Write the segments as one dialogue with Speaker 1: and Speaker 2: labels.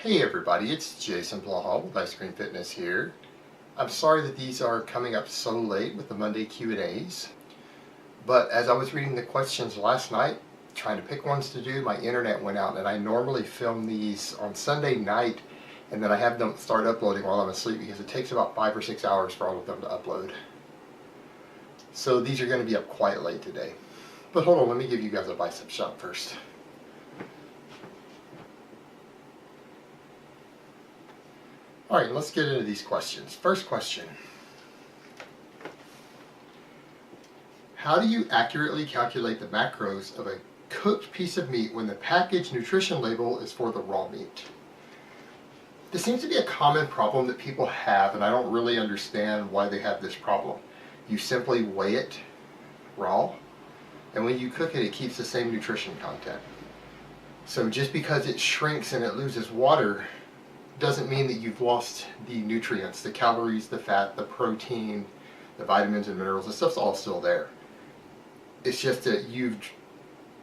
Speaker 1: Hey everybody, it's Jason Blaha with Ice Cream Fitness here. I'm sorry that these are coming up so late with the Monday Q&As, but as I was reading the questions last night, trying to pick ones to do, my internet went out, and I normally film these on Sunday night and then I have them start uploading while I'm asleep because it takes about 5 or 6 hours for all of them to upload. So these are going to be up quite late today. But hold on, let me give you guys a bicep shot first. Alright, let's get into these questions. First question. How do you accurately calculate the macros of a cooked piece of meat when the package nutrition label is for the raw meat? This seems to be a common problem that people have, and I don't really understand why they have this problem. You simply weigh it raw, and when you cook it, it keeps the same nutrition content. So just because it shrinks and it loses water doesn't mean that you've lost the nutrients, the calories, the fat, the protein, the vitamins and minerals. The stuff's all still there. It's just that you've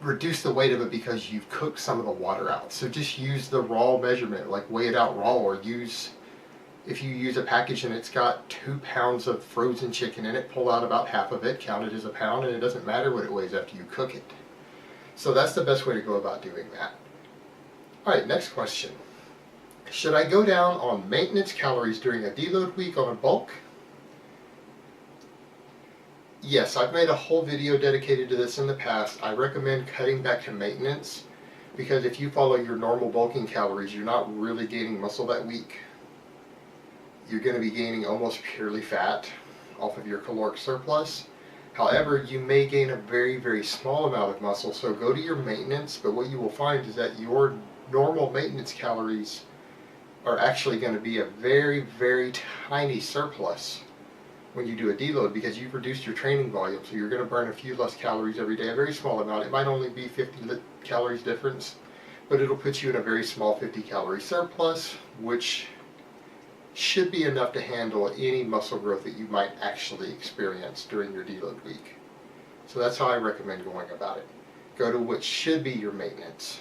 Speaker 1: reduced the weight of it because you've cooked some of the water out. So just use the raw measurement, like weigh it out raw, or if you use a package and it's got 2 pounds of frozen chicken in it, pull out about half of it, count it as a pound, and it doesn't matter what it weighs after you cook it. So that's the best way to go about doing that. Alright, next question. Should I go down on maintenance calories during a deload week on a bulk? Yes, I've made a whole video dedicated to this in the past. I recommend cutting back to maintenance because if you follow your normal bulking calories, you're not really gaining muscle that week. You're going to be gaining almost purely fat off of your caloric surplus. However, you may gain a very, very small amount of muscle, so go to your maintenance, but what you will find is that your normal maintenance calories are actually going to be a very, very tiny surplus when you do a deload because you've reduced your training volume, so you're going to burn a few less calories every day, a very small amount. It might only be 50 calories difference, but it'll put you in a very small 50 calorie surplus, which should be enough to handle any muscle growth that you might actually experience during your deload week. So that's how I recommend going about it. Go to what should be your maintenance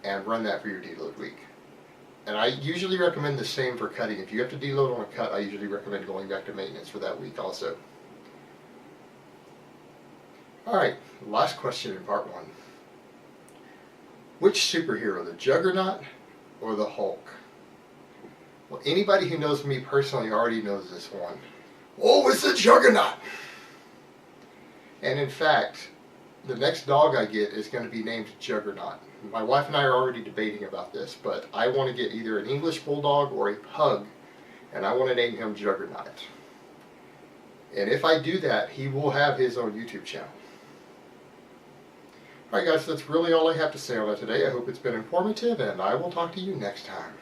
Speaker 1: and run that for your deload week. And I usually recommend the same for cutting. If you have to deload on a cut, I usually recommend going back to maintenance for that week also. Alright, last question in part 1. Which superhero, the Juggernaut or the Hulk? Well, anybody who knows me personally already knows this one. Oh, it's the Juggernaut! And in fact, the next dog I get is going to be named Juggernaut. My wife and I are already debating about this, but I want to get either an English Bulldog or a Pug, and I want to name him Juggernaut. And if I do that, he will have his own YouTube channel. Alright guys, that's really all I have to say on that today. I hope it's been informative, and I will talk to you next time.